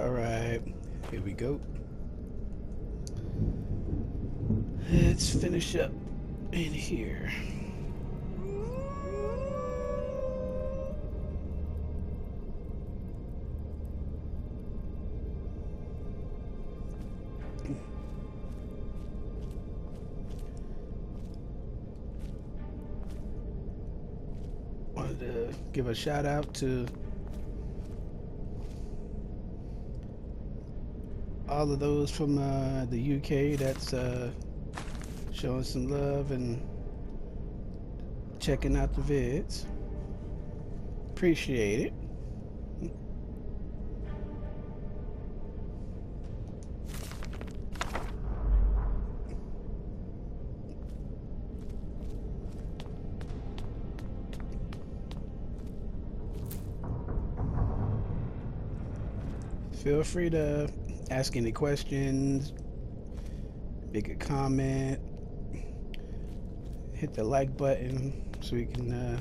Alright, here we go. Let's finish up in here. Wanted to give a shout out to all of those from the UK that's showing some love and checking out the vids. Appreciate it. Feel free to ask any questions, make a comment, hit the like button so we can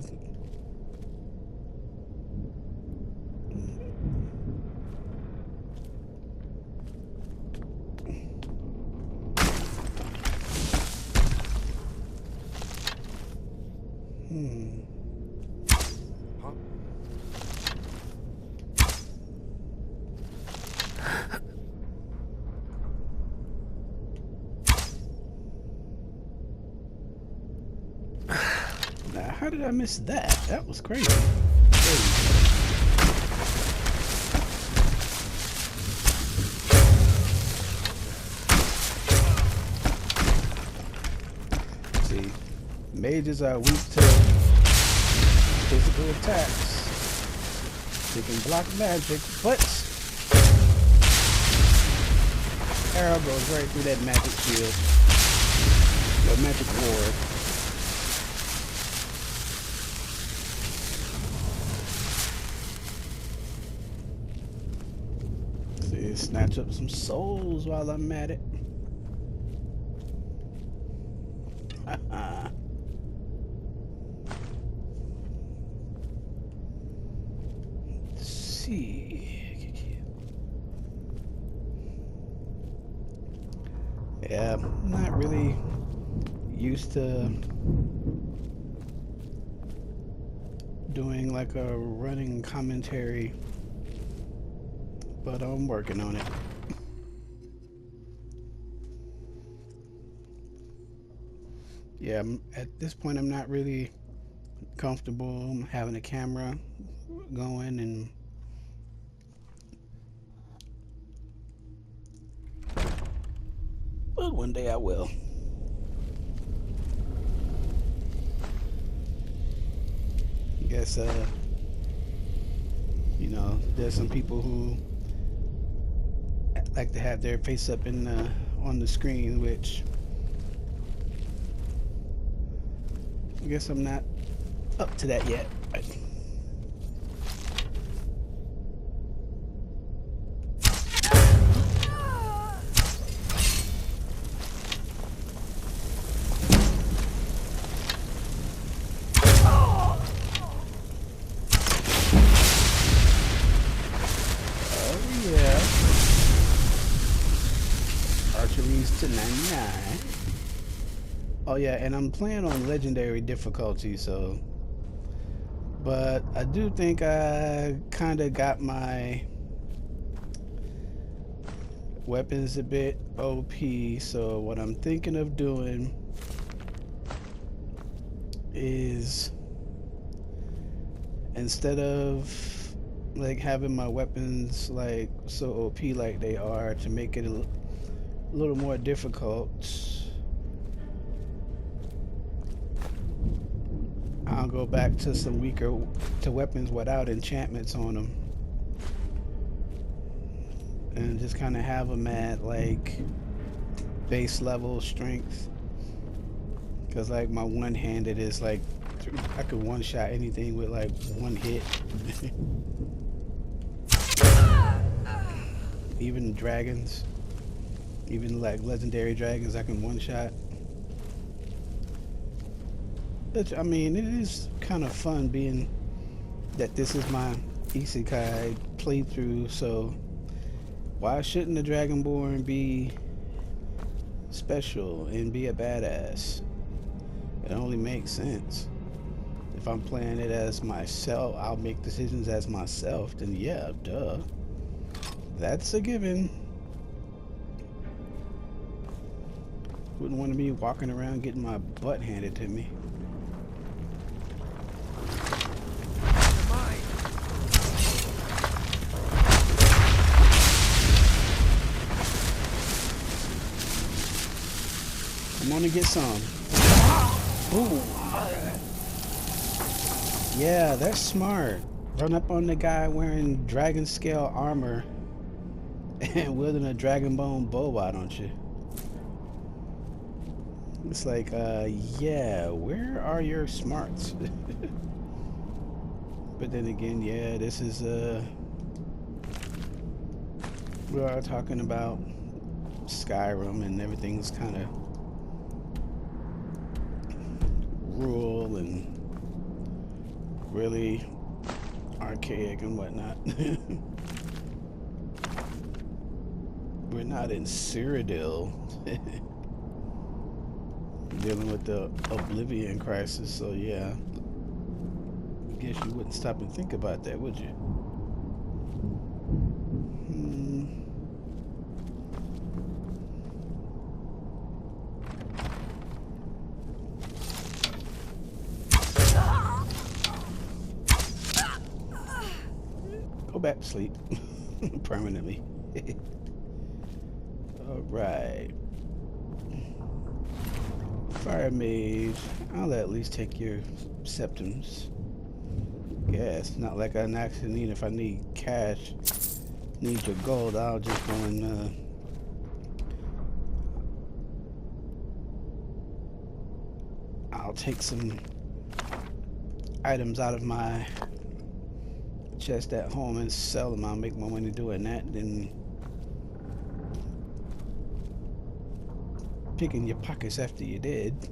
Now, how did I miss that? That was crazy. See, mages are weak to physical attacks. They can block magic, but arrow goes right through that magic shield. Or magic ward. See, snatch up some souls while I'm at it. Let's see. Yeah, I'm not really used to doing like a running commentary, but I'm working on it. Yeah, at this point I'm not really comfortable having a camera going, and but one day I will. I guess you know, there's some people who like to have their face up in on the screen, which I guess I'm not up to that yet. To 99. Oh yeah, and I'm playing on legendary difficulty, so but I do think I kind of got my weapons a bit OP, so what I'm thinking of doing is, instead of like having my weapons like so OP like they are, to make it a little more difficult, I'll go back to some weaker weapons without enchantments on them, and just kind of have them at like base level strength, because like my one-handed is like I could one-shot anything with like one hit. Even dragons. Even like legendary dragons, I can one-shot. I mean, it is kind of fun being that this is my Isekai playthrough, so Why shouldn't the Dragonborn be special and be a badass? It only makes sense. If I'm playing it as myself, I'll make decisions as myself, then yeah, duh. That's a given. Wouldn't want to be walking around getting my butt handed to me. I'm gonna get some. Ooh. Yeah, that's smart. Run up on the guy wearing dragon scale armor and wielding a dragon bone bow, why don't you? It's like, yeah, where are your smarts? But then again, yeah, this is, we are talking about Skyrim and everything's kind of rural and really archaic and whatnot. We're not in Cyrodiil dealing with the Oblivion crisis, so yeah. I guess you wouldn't stop and think about that, would you? Go back to sleep permanently. All right. Fire mage, I'll at least take your septums. Yeah, it's not like I actually need, if I need cash, need your gold, I'll just go and I'll take some items out of my chest at home and sell them. I'll make more money doing that than picking your pockets after you're dead.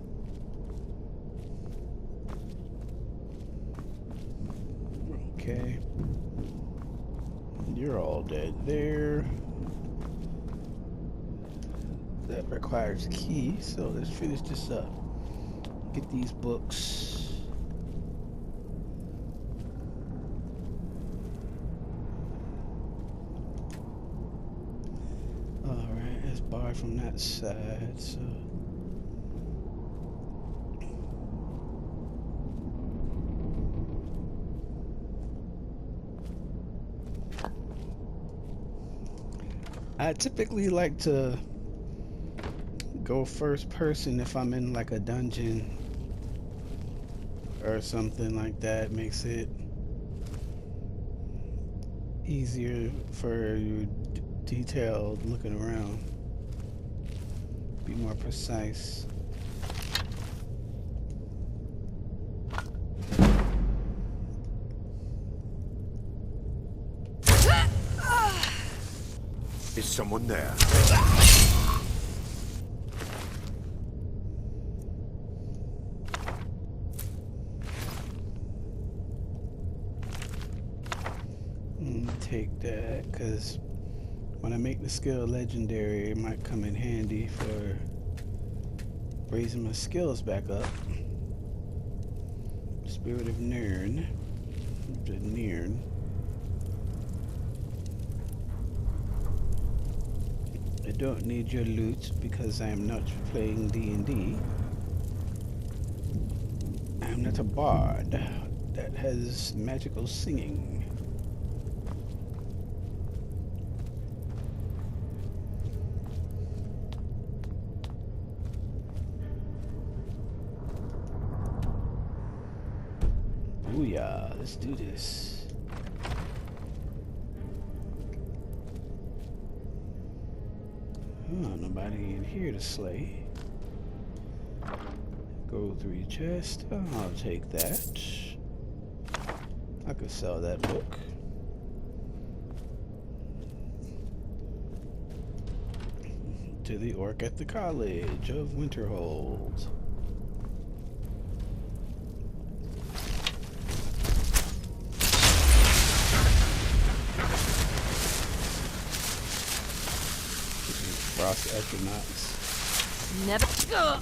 Okay. You're all dead there. That requires a key, so let's finish this up. Get these books. Alright, it's barred from that side, so I typically like to go first person if I'm in like a dungeon or something like that. Makes it easier for you detailed looking around. Be more precise. Is someone there? Take that, because when I make the skill legendary, it might come in handy for raising my skills back up. Spirit of Nirn. The Nirn. I don't need your loot because I am not playing D&D. I am not a bard that has magical singing. Booyah, let's do this. Oh, nobody in here to slay. Go through your chest. Oh, I'll take that. I could sell that book. To the orc at the College of Winterhold. Frost Equinox. Never.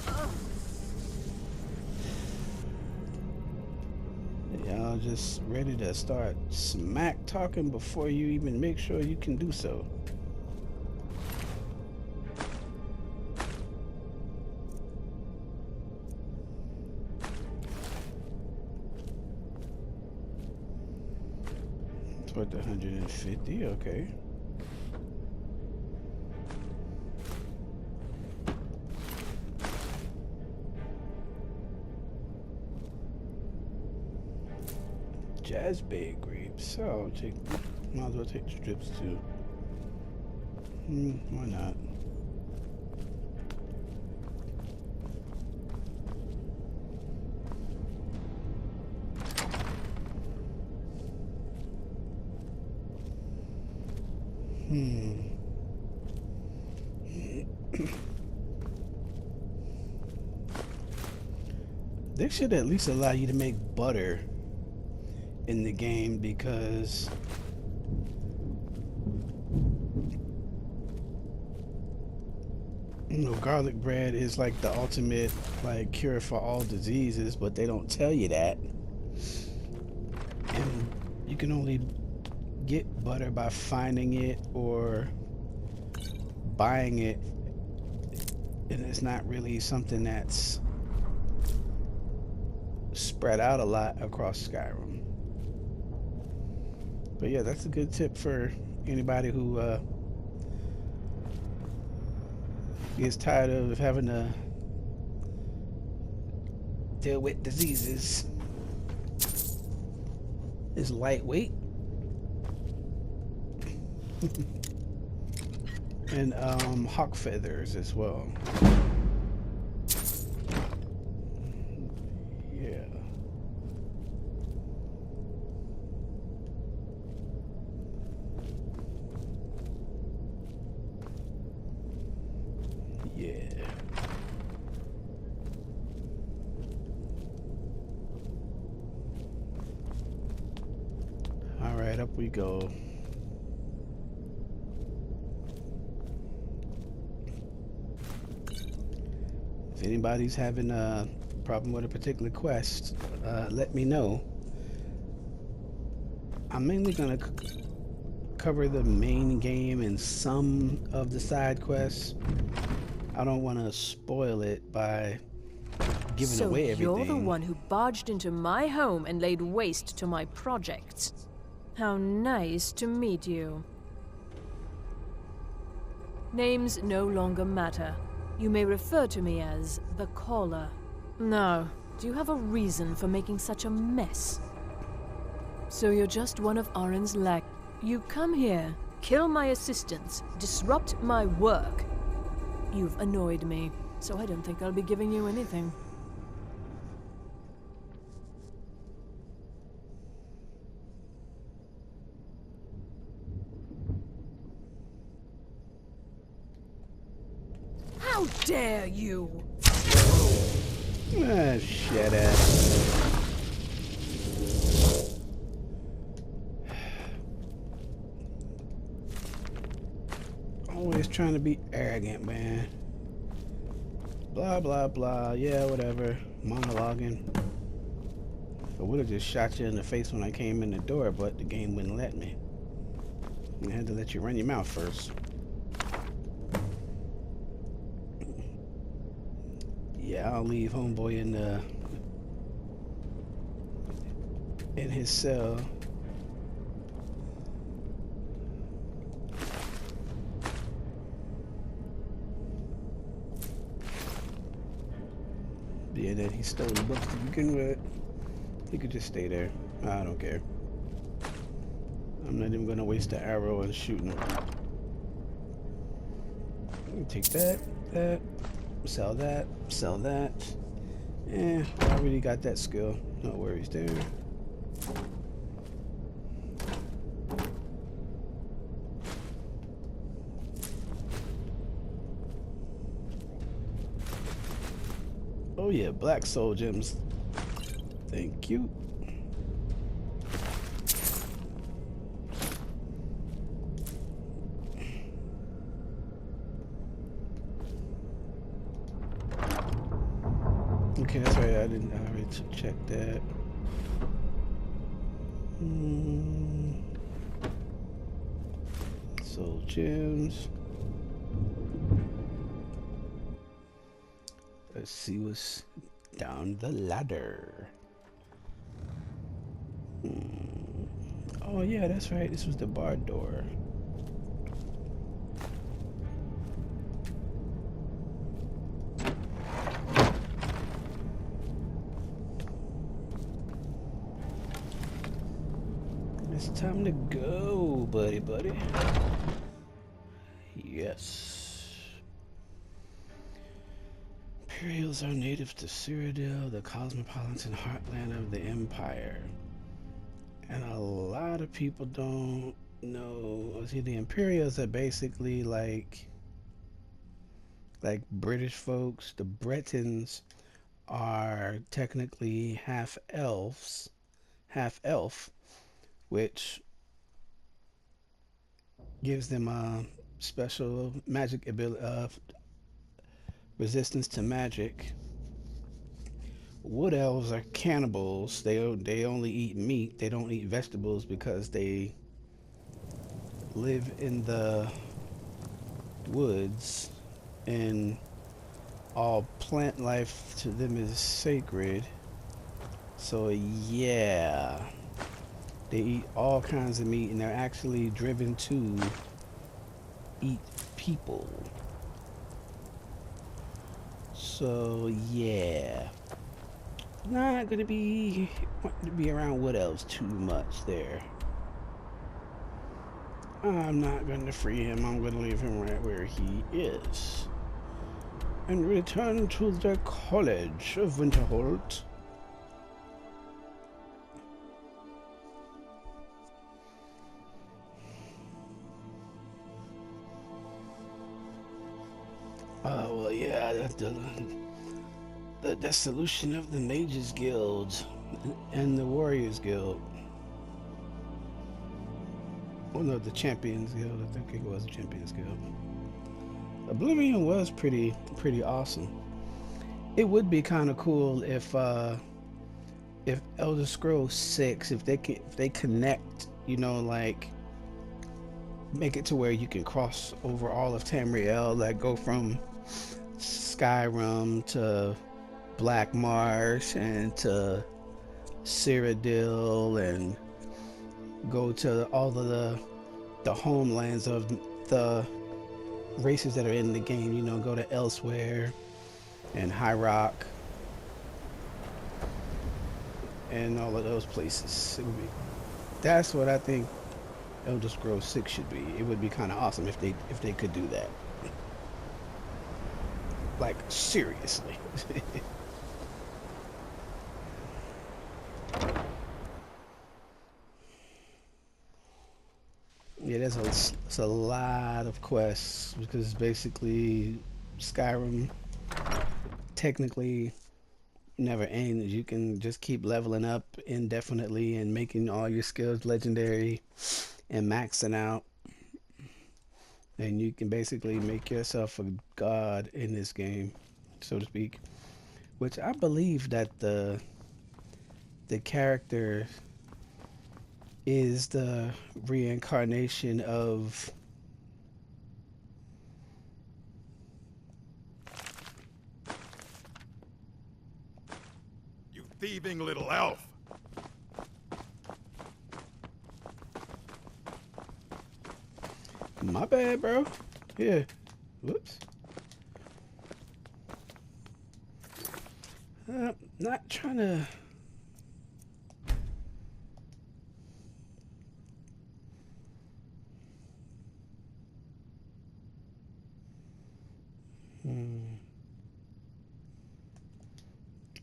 Y'all just ready to start smack talking before you even make sure you can do so. Toward the 150, okay. Jazzberry grapes. Oh, might as well take strips too. Why not? They should at least allow you to make butter in the game, because you know, garlic bread is like the ultimate like cure for all diseases, but they don't tell you that. And you can only get butter by finding it or buying it, and it's not really something that's spread out a lot across Skyrim. But yeah, that's a good tip for anybody who gets tired of having to deal with diseases. It's lightweight. And hawk feathers as well. Yeah. Yeah. All right, up we go. If anybody's having a problem with a particular quest, let me know. I'm mainly gonna cover the main game and some of the side quests. I don't want to spoil it by giving away everything. So you're the one who barged into my home and laid waste to my projects. How nice to meet you. Names no longer matter. You may refer to me as the Caller. Now, do you have a reason for making such a mess? So you're just one of Arin's lack. You come here, kill my assistants, disrupt my work. You've annoyed me, so I don't think I'll be giving you anything. How dare you! Ah, shut up. Always trying to be arrogant, man. Blah, blah, blah. Yeah, whatever. Monologuing. I would have just shot you in the face when I came in the door, but the game wouldn't let me. I had to let you run your mouth first. Yeah, I'll leave homeboy in his cell. Yeah, that he stole the books to begin with. He could just stay there. I don't care. I'm not even gonna waste the arrow on shooting him. Take that, sell that, sell that. I already got that skill. No worries there. Oh yeah, black soul gems. Thank you. okay, that's right. I didn't. I already check that. Soul gems. Let's see what's down the ladder. Oh yeah, that's right. This was the bar door. It's time to go, buddy. Yes. Imperials are native to Cyrodiil, the cosmopolitan heartland of the Empire. And a lot of people don't know. See, the Imperials are basically like British folks. The Bretons are technically half elves, half elf, which gives them a special magic ability, resistance to magic. Wood elves are cannibals. They only eat meat. They don't eat vegetables because they live in the woods, and all plant life to them is sacred. So yeah, they eat all kinds of meat, and they're actually driven to eat people. So yeah, not gonna be wanting to be around wood elves too much there. I'm not gonna free him. I'm gonna leave him right where he is and return to the College of Winterhold. Oh, well, yeah, the dissolution of the Mages Guild and the Warriors Guild. Well, no, the Champions Guild. I think it was the Champions Guild. Oblivion was pretty awesome. It would be kind of cool if Elder Scrolls 6, if they connect, like make it to where you can cross over all of Tamriel, like go from Skyrim to Black Marsh and to Cyrodiil, and go to all of the homelands of the races that are in the game. Go to Elsewhere and High Rock and all of those places. That's what I think Elder Scrolls 6 should be. It would be kind of awesome if they could do that. Like, seriously. Yeah, there's a lot of quests, because basically Skyrim technically never ends. You can just keep leveling up indefinitely and making all your skills legendary and maxing out, and you can basically make yourself a god in this game, so to speak. Which I believe that the character is the reincarnation of you thieving little elf. My bad, bro. Yeah. Whoops. Not trying to.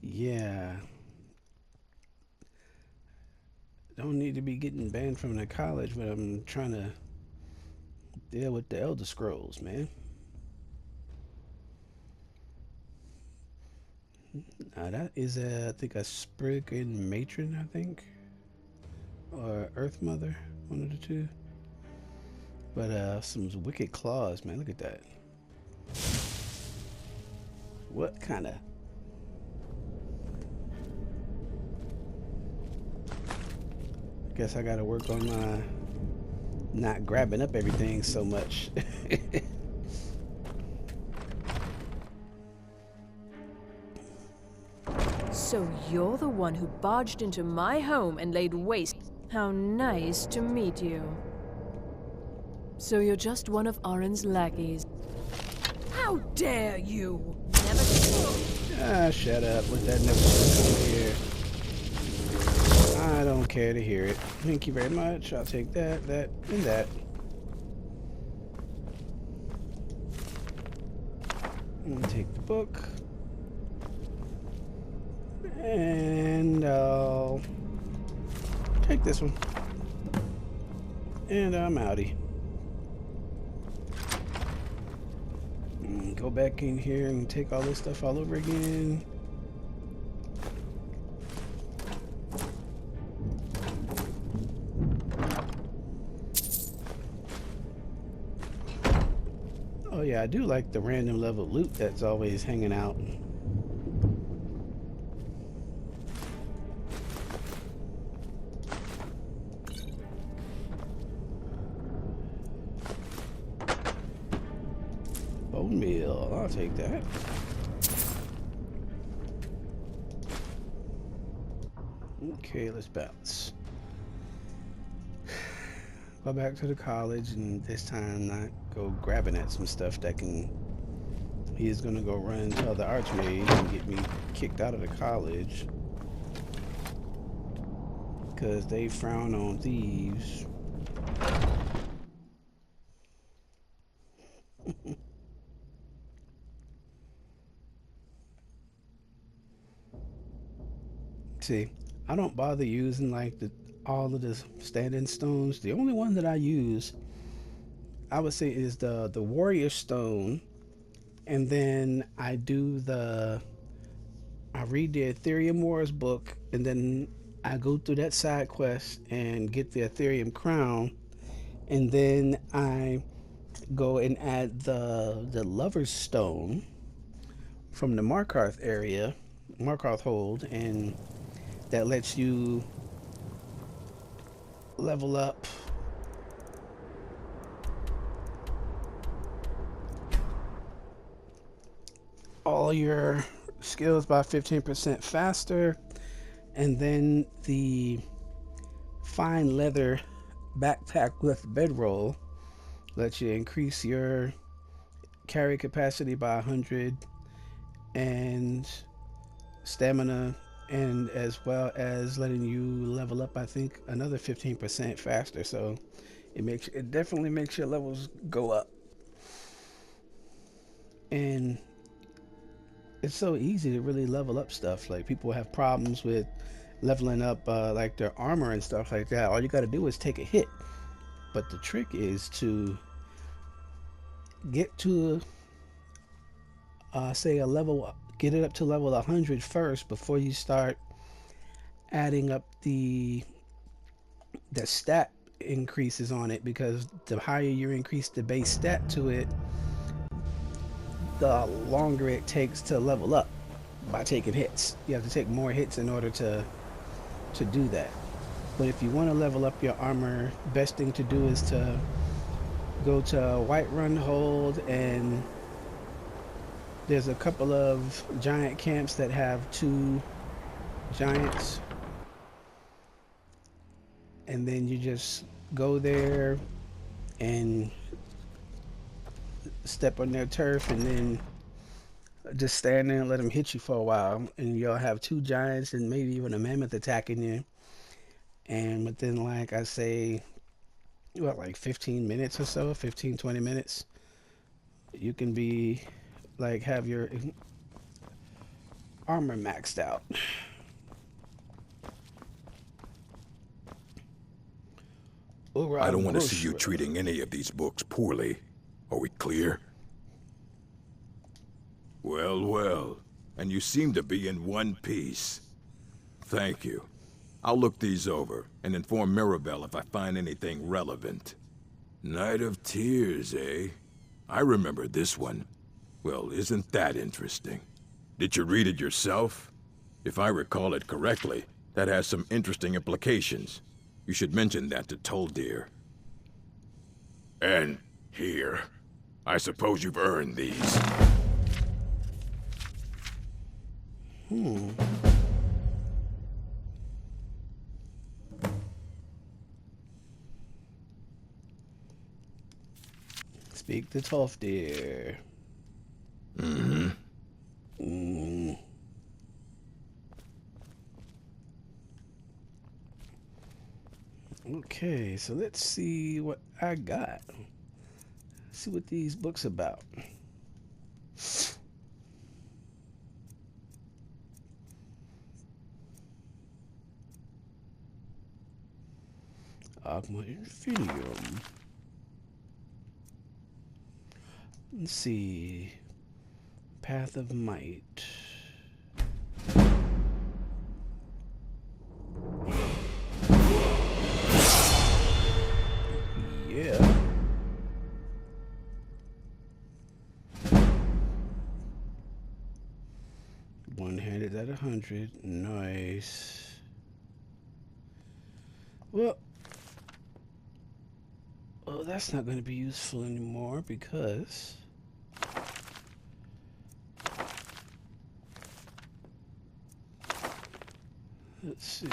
Yeah. Don't need to be getting banned from the college, but I'm trying to deal with the Elder Scrolls, man. That is I think a Spriggan Matron, I think, or Earth Mother, one of the two. But some wicked claws, man. Look at that. What kind of Guess I gotta work on my not grabbing up everything so much. So you're the one who barged into my home and laid waste. How nice to meet you. So you're just one of Arin's lackeys. How dare you! Never. Ah, shut up with that never come here. I don't care to hear it. Thank you very much. I'll take that, that, and that. And take the book. And I'll take this one. And I'm outie. Go back in here and take all this stuff all over again. Oh yeah, I do like the random level loot that's always hanging out. Bone meal, I'll take that. Okay, let's bounce. Go back to the college and this time not go grabbing at some stuff that can... He is gonna go run and tell the archmage and get me kicked out of the college. Because they frown on thieves. See, I don't bother using like all of the standing stones. The only one that I use, I would say, is the warrior stone, and then I read the Ethereum Wars book, and then I go through that side quest and get the Ethereum crown, and then I go and add the lover's stone from the Markarth area, Markarth hold, and that lets you level up all your skills by 15% faster. And then the fine leather backpack with bedroll lets you increase your carry capacity by 100 and stamina, and as well as letting you level up, I think, another 15% faster. So it definitely makes your levels go up. And it's so easy to really level up stuff. Like, people have problems with leveling up like their armor and stuff like that. All you got to do is take a hit. But the trick is to get to say a level, get it up to level 100 first before you start adding up the stat increases on it, because the higher you increase the base stat to it, the longer it takes to level up by taking hits. You have to take more hits in order to do that. But if you want to level up your armor, best thing to do is to go to Whiterun Hold, and there's a couple of giant camps that have 2 giants, and then you just go there and step on their turf, and then just stand there and let them hit you for a while, and you'll have 2 giants and maybe even a mammoth attacking you. And within, like, I say, what, like 15 minutes or so, 15-20 minutes, you can be like, have your armor maxed out. I don't want to see you treating any of these books poorly. Are we clear? Well, well. And you seem to be in one piece. Thank you. I'll look these over and inform Mirabelle if I find anything relevant. Night of Tears, eh? I remember this one. Well, isn't that interesting? Did you read it yourself? If I recall it correctly, that has some interesting implications. You should mention that to Toldir. And here. I suppose you've earned these. Speak to Tough Deer. Okay, so let's see what I got. See what these books about. Agma Infinium. Let's see. Path of Might. Yeah. One-handed at 100. Nice. Well, oh, that's not going to be useful anymore because let's see.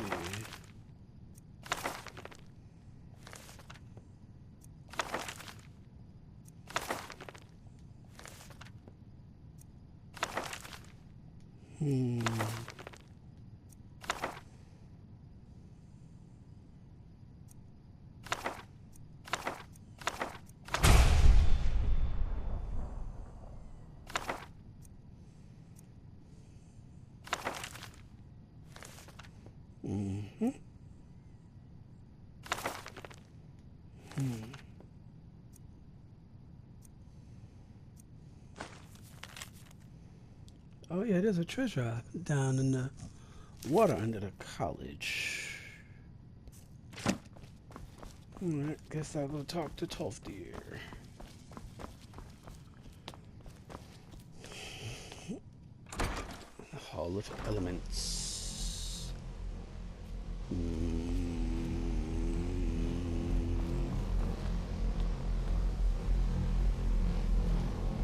Oh yeah, there's a treasure down in the water under the college. Alright, guess I'll go talk to Tough Deer. Hall of Elements.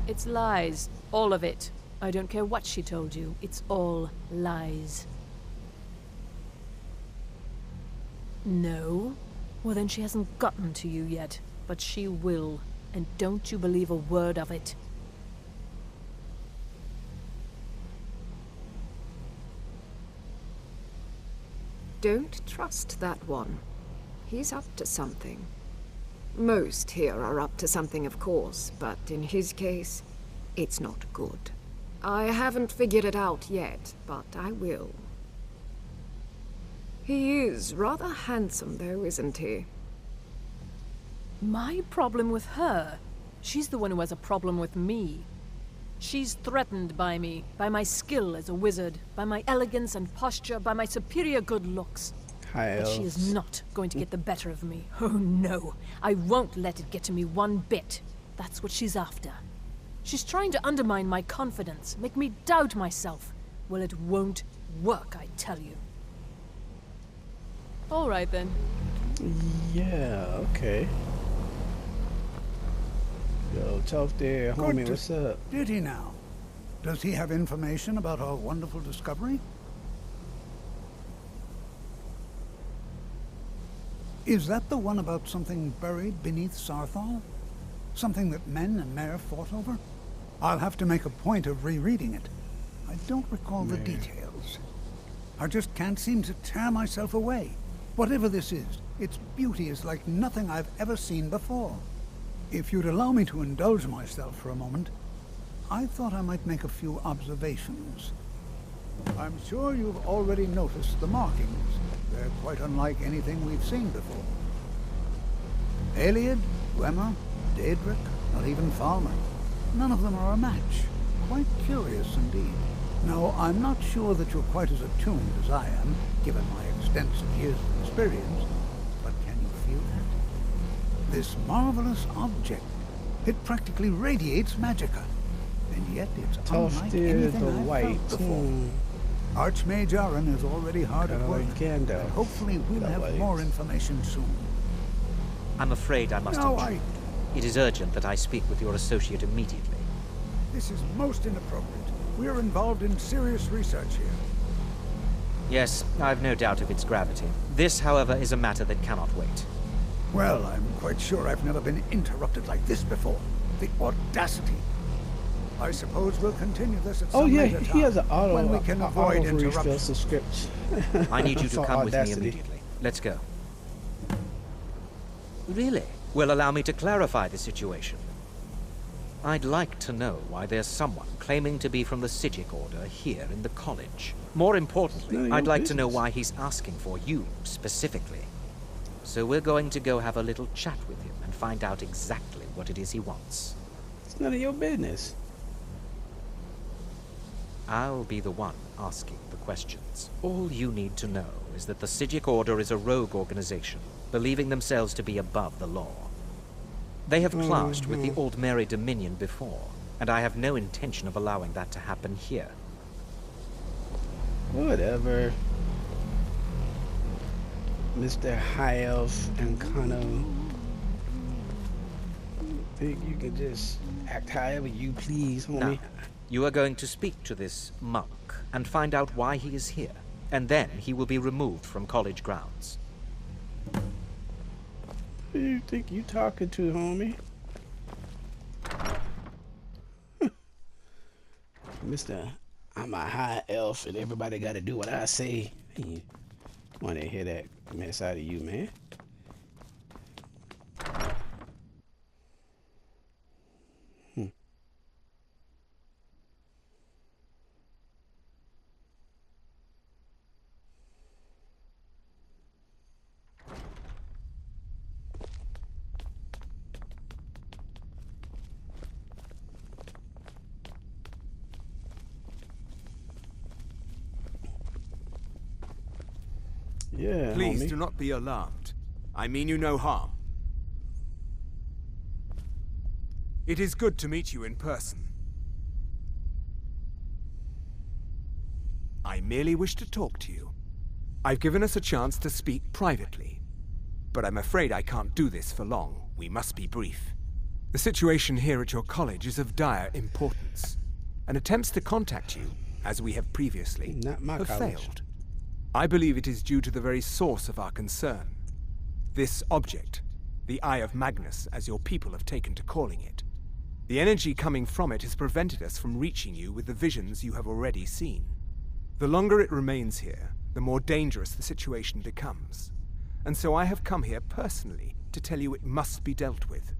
It's lies. All of it. I don't care what she told you. It's all lies. No? Well, then she hasn't gotten to you yet. But she will. And don't you believe a word of it. Don't trust that one. He's up to something. Most here are up to something, of course, but in his case, it's not good. I haven't figured it out yet, but I will. He is rather handsome, though, isn't he? My problem with her? She's the one who has a problem with me. She's threatened by me, by my skill as a wizard, by my elegance and posture, by my superior good looks. But she is not going to get the better of me. Oh no, I won't let it get to me one bit. That's what she's after. She's trying to undermine my confidence, make me doubt myself. Well, it won't work, I tell you. All right then. Yeah, okay. Yo, Tough Deer, homie, what's up? Did he now? Does he have information about our wonderful discovery? Is that the one about something buried beneath Sarthal? Something that men and Mare fought over? I'll have to make a point of rereading it. I don't recall the details. I just can't seem to tear myself away. Whatever this is, its beauty is like nothing I've ever seen before. If you'd allow me to indulge myself for a moment, I thought I might make a few observations. I'm sure you've already noticed the markings. They're quite unlike anything we've seen before. Eliad, Gwemma, Daedric, not even Falmer. None of them are a match. Quite curious indeed. Now, I'm not sure that you're quite as attuned as I am, given my extensive years of experience, but can you feel that? This marvelous object, it practically radiates magicka, and yet it's Tough unlike Deer, anything the I've white. felt before. Archmage Aaron is already hard at Kinda work. like Gandalf. And hopefully we'll That have way. more information soon. I'm afraid I must No, intrude. It is urgent that I speak with your associate immediately. This is most inappropriate. We're involved in serious research here. Yes, I've no doubt of its gravity. This, however, is a matter that cannot wait. Well, I'm quite sure I've never been interrupted like this before. The audacity. I suppose we'll continue this at some Oh yeah, later he time, has an auto when we can avoid refill interruptions. subscription. I need you to For come with me Audacity. immediately. Let's go. Really? Well, allow me to clarify the situation. I'd like to know why there's someone claiming to be from the Psijic Order here in the college. More importantly, none of I'd your like to know business. why he's asking for you, specifically. So we're going to go have a little chat with him and find out exactly what it is he wants. It's none of your business. I'll be the one asking the questions. All you need to know is that the Psijic Order is a rogue organization, believing themselves to be above the law. They have clashed with the Old Mary Dominion before, and I have no intention of allowing that to happen here. Whatever. Mr. High Elf and Kano. Think you can just act however you please, homie? Now, you are going to speak to this monk and find out why he is here, and then he will be removed from college grounds. Who you think you talking to, homie? Mr. I'm a high elf and everybody gotta do what I say. Hey, wanna hear that mess out of you, man? Yeah, Please homie. do not be alarmed. I mean you no harm. It is good to meet you in person. I merely wish to talk to you. I've given us a chance to speak privately, but I'm afraid I can't do this for long. We must be brief. The situation here at your college is of dire importance, and attempts to contact you, as we have previously, Not my have college. failed. I believe it is due to the very source of our concern. This object, the Eye of Magnus, as your people have taken to calling it. The energy coming from it has prevented us from reaching you with the visions you have already seen. The longer it remains here, the more dangerous the situation becomes. And so I have come here personally to tell you it must be dealt with.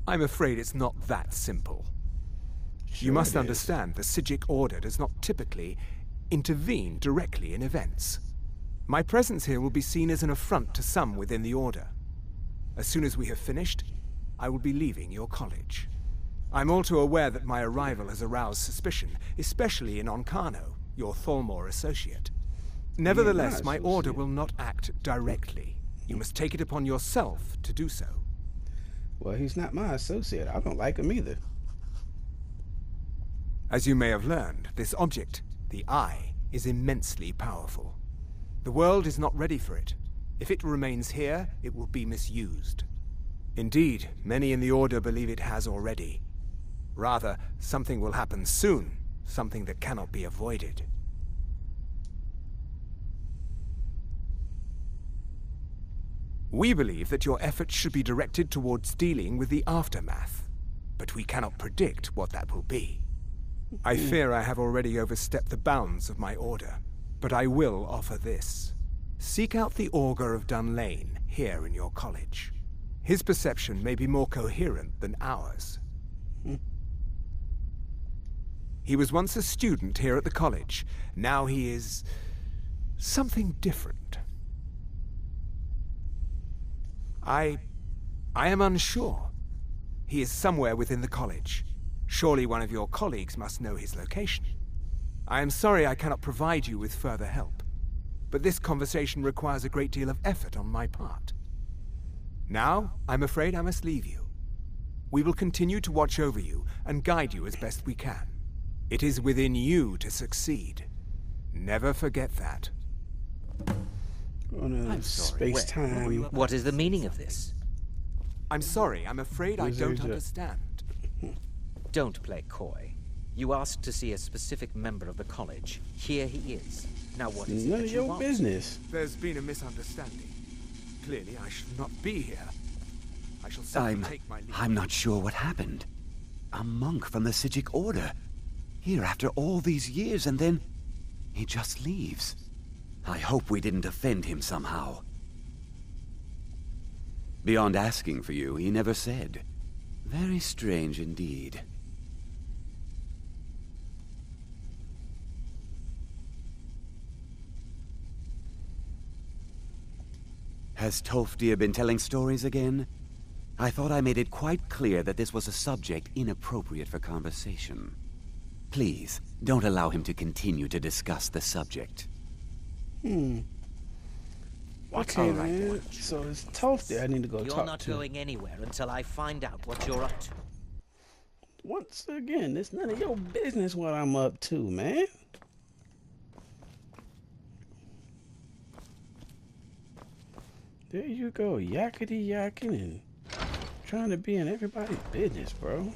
I'm afraid it's not that simple. You Sure must it is. understand the Psijic Order does not typically intervene directly in events. My presence here will be seen as an affront to some within the Order. As soon as we have finished, I will be leaving your college. I'm all too aware that my arrival has aroused suspicion, especially in Onkano, your Thalmor associate. Nevertheless, my order associate. will not act directly. You must take it upon yourself to do so. Well, he's not my associate. I don't like him either. As you may have learned, this object, the Eye, is immensely powerful. The world is not ready for it. If it remains here, it will be misused. Indeed, many in the Order believe it has already. Rather, something will happen soon, something that cannot be avoided. We believe that your efforts should be directed towards dealing with the aftermath, but we cannot predict what that will be. I fear I have already overstepped the bounds of my order, but I will offer this. Seek out the Augur of Dunlane here in your college. His perception may be more coherent than ours. He was once a student here at the college. Now he is something different. I am unsure. He is somewhere within the college. Surely one of your colleagues must know his location. I am sorry I cannot provide you with further help, but this conversation requires a great deal of effort on my part. Now, I'm afraid I must leave you. We will continue to watch over you and guide you as best we can. It is within you to succeed. Never forget that. On a I'm sorry, space where? time. What is the meaning of this? I'm sorry, I'm afraid I Wizard. don't understand. Don't play coy. You asked to see a specific member of the college. Here he is. Now what is it None that of you your want? business. There's been a misunderstanding. Clearly, I should not be here. I shall simply take my leave. I'm not sure what happened. A monk from the Sijic Order. Here after all these years, and then he just leaves. I hope we didn't offend him somehow. Beyond asking for you, he never said. Very strange indeed. Has Tolfdir been telling stories again? I thought I made it quite clear that this was a subject inappropriate for conversation. Please, don't allow him to continue to discuss the subject. Okay, All right, man. then. So it's Tolfdir I need to go You're talk not to. going anywhere until I find out what you're up to. Once again, it's none of your business what I'm up to, man. There you go, yakety yakking and trying to be in everybody's business, bro.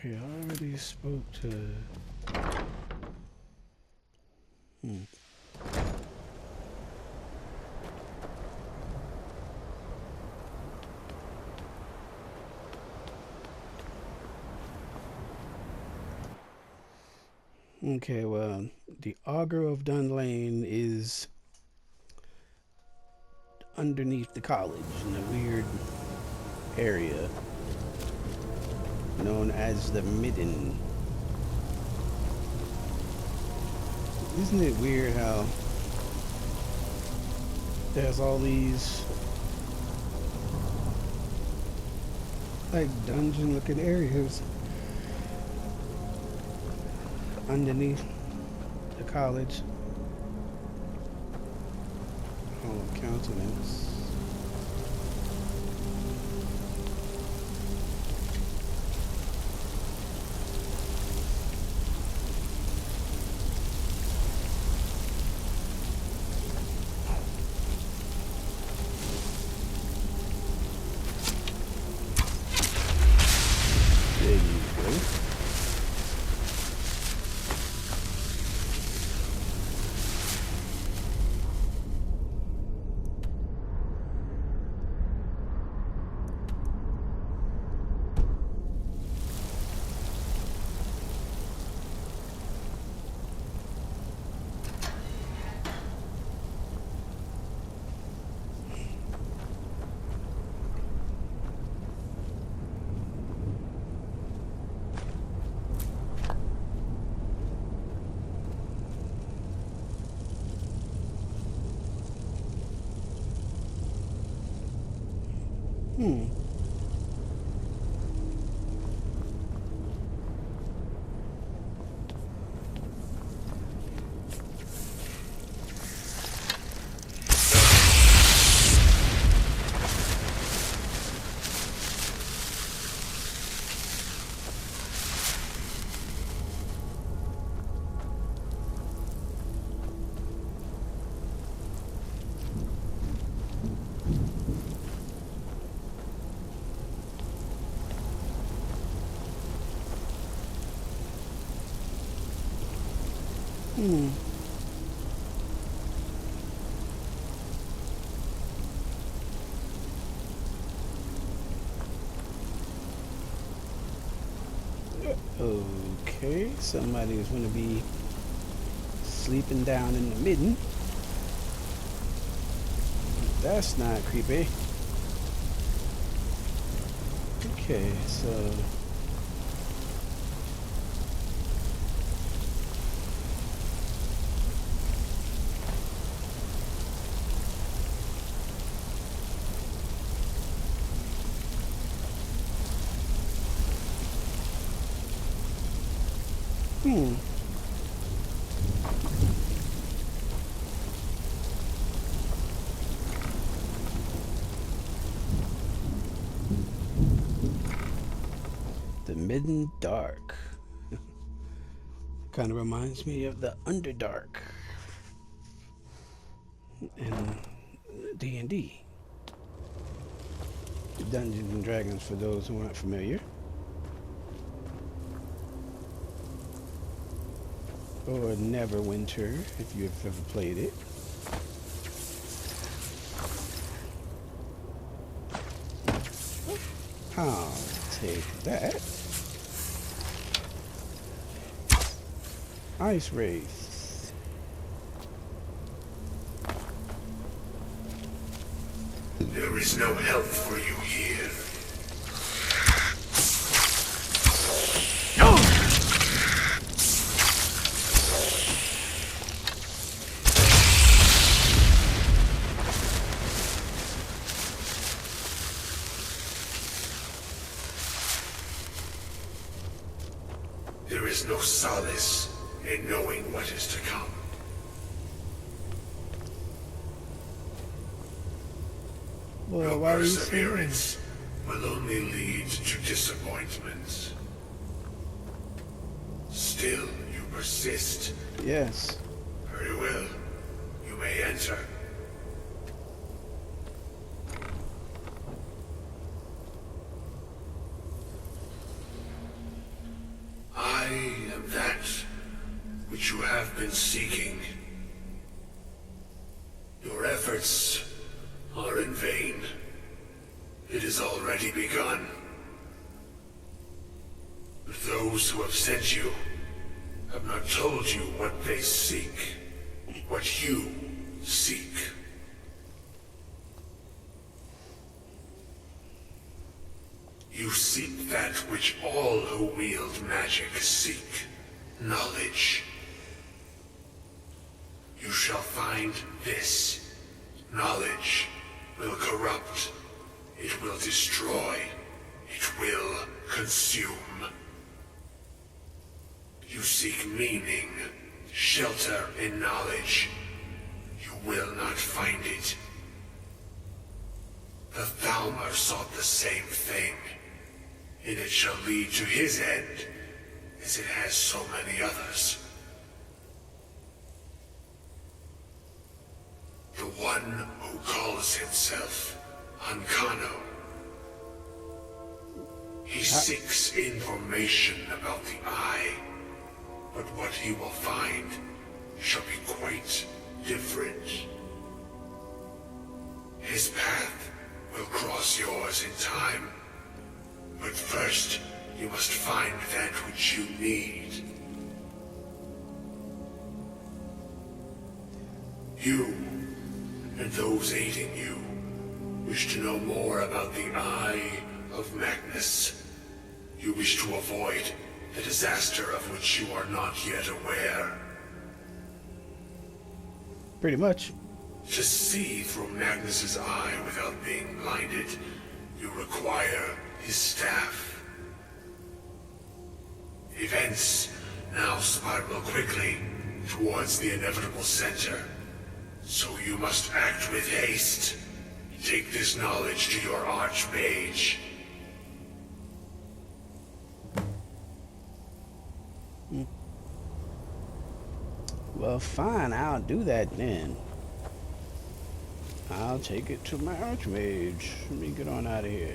Okay, I already spoke to... Okay, well, the Augur of Dunlane is underneath the college in a weird area known as the Midden. Isn't it weird how there's all these like dungeon looking areas underneath the college? Oh, countenance. There you go. Okay, somebody is going to be sleeping down in the midden. That's not creepy. Okay, so... The Midden Dark. Kind of reminds me of the Underdark in D&D. Dungeons and Dragons, for those who aren't familiar. Or Neverwinter, if you've ever played it. I'll take that. Ice Wraith. There is no help for you here. There is no solace in knowing what is to come. Well, Your why are you saying that? perseverance will only lead to disappointments. Still, you persist. Yes. Very well. You may enter. I am that which you have been seeking. Your efforts are in vain. It has already begun. But those who have sent you have not told you what they seek, what you seek. You seek that which all who wield magic seek, knowledge. You shall find this. Knowledge will corrupt. It will destroy. It will consume. You seek meaning, shelter in knowledge. You will not find it. The Thalmor sought the same thing, and it shall lead to his end, as it has so many others. The one who calls himself Ankano. He seeks information about the Eye, but what he will find shall be quite different. His path will cross yours in time, but first you must find that which you need. You and those aiding you wish to know more about the Eye of Magnus. You wish to avoid the disaster of which you are not yet aware. Pretty much. To see through Magnus's eye without being blinded, you require his staff. Events now spiral quickly towards the inevitable center, so you must act with haste. Take this knowledge to your archmage. Well, fine, I'll do that then. I'll take it to my archmage. Let me get on out of here.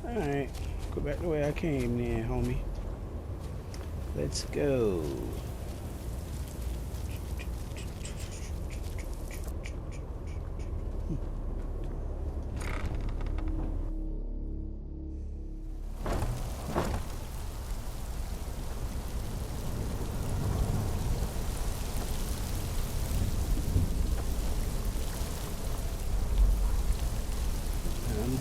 Alright, go back the way I came then, homie. Let's go.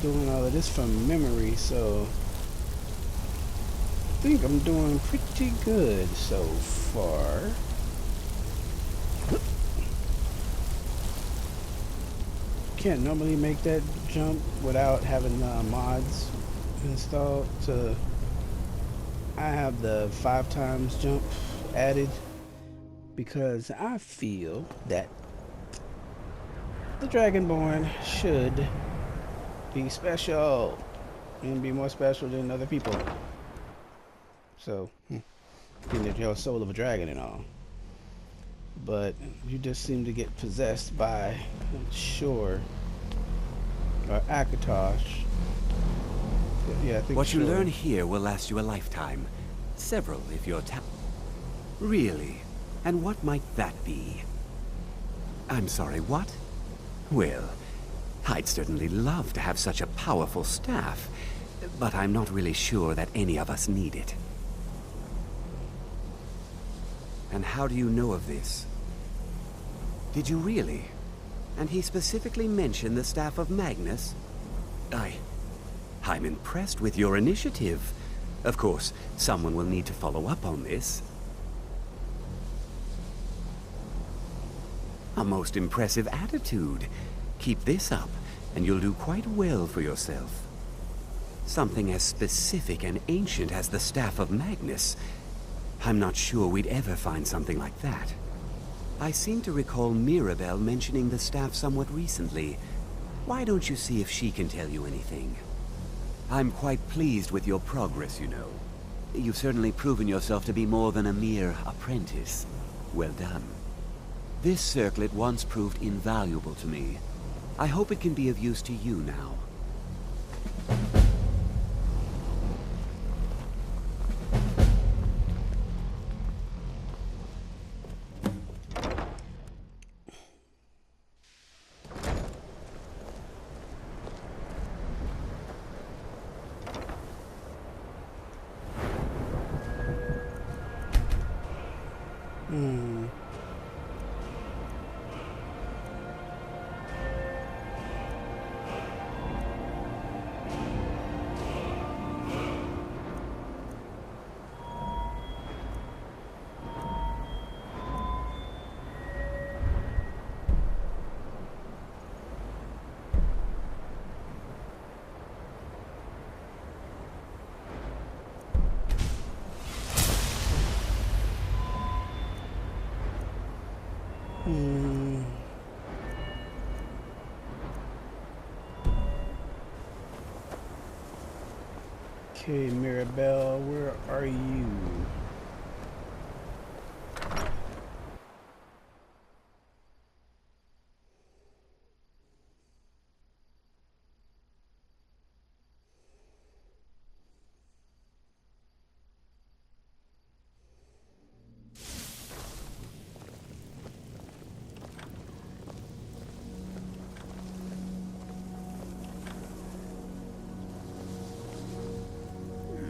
Doing all of this from memory, so I think I'm doing pretty good so far. Can't normally make that jump without having mods installed to I have the 5 times jump added because I feel that the Dragonborn should be special and be more special than other people. So, getting the whole soul of a dragon and all. But you just seem to get possessed by Shore or Akatosh. Yeah, I think What you Shore. learn here will last you a lifetime. Several, if you're Really? And what might that be? I'm sorry, what? Well, I'd certainly love to have such a powerful staff, but I'm not really sure that any of us need it. And how do you know of this? Did you really? And he specifically mentioned the staff of Magnus? I'm impressed with your initiative. Of course, someone will need to follow up on this. A most impressive attitude. Keep this up, and you'll do quite well for yourself. Something as specific and ancient as the staff of Magnus. I'm not sure we'd ever find something like that. I seem to recall Mirabelle mentioning the staff somewhat recently. Why don't you see if she can tell you anything? I'm quite pleased with your progress, you know. You've certainly proven yourself to be more than a mere apprentice. Well done. This circlet once proved invaluable to me. I hope it can be of use to you now. Okay, Mirabelle, where are you?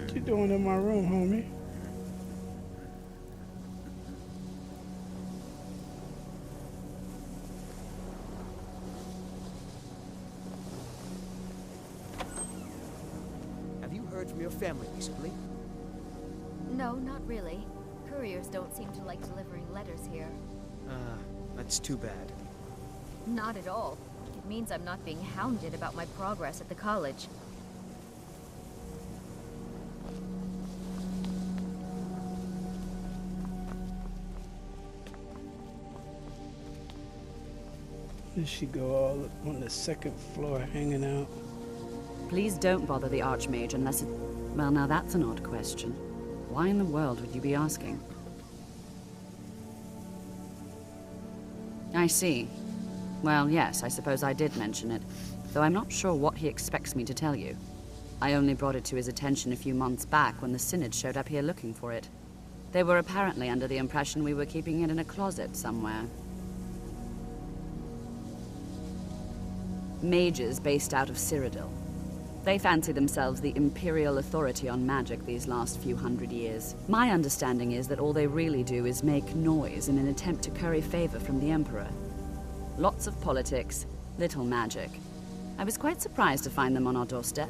What you doing in my room, homie? Have you heard from your family recently? No, not really. Couriers don't seem to like delivering letters here. That's too bad. Not at all. It means I'm not being hounded about my progress at the college. Did she go all up on the second floor hanging out? Please don't bother the Archmage unless it... Well, now that's an odd question. Why in the world would you be asking? I see. Well, yes, I suppose I did mention it, though I'm not sure what he expects me to tell you. I only brought it to his attention a few months back when the Synod showed up here looking for it. They were apparently under the impression we were keeping it in a closet somewhere. Mages based out of Cyrodiil. They fancy themselves the imperial authority on magic these last few hundred years. My understanding is that all they really do is make noise in an attempt to curry favor from the Emperor. Lots of politics, little magic. I was quite surprised to find them on our doorstep.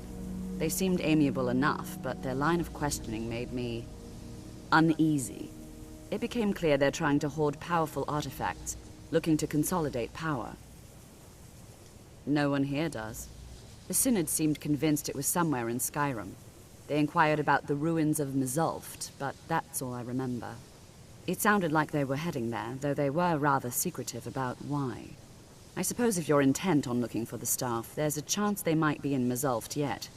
They seemed amiable enough, but their line of questioning made me uneasy. It became clear they're trying to hoard powerful artifacts, looking to consolidate power. No one here does. The Synod seemed convinced it was somewhere in Skyrim. They inquired about the ruins of Mzulft, but that's all I remember. It sounded like they were heading there, though they were rather secretive about why. I suppose if you're intent on looking for the staff, there's a chance they might be in Mzulft yet.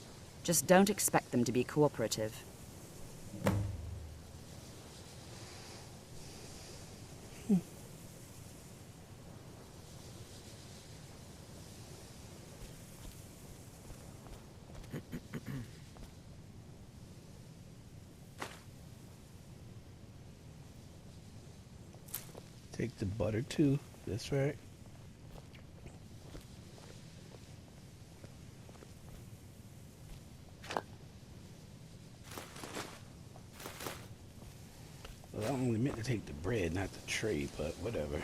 Just don't expect them to be cooperative. Take the butter too. That's right. Well, I only meant to take the bread, not the tray, but whatever.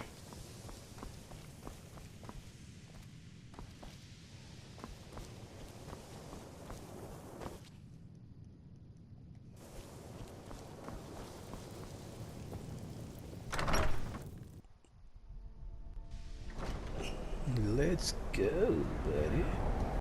Let's go, buddy.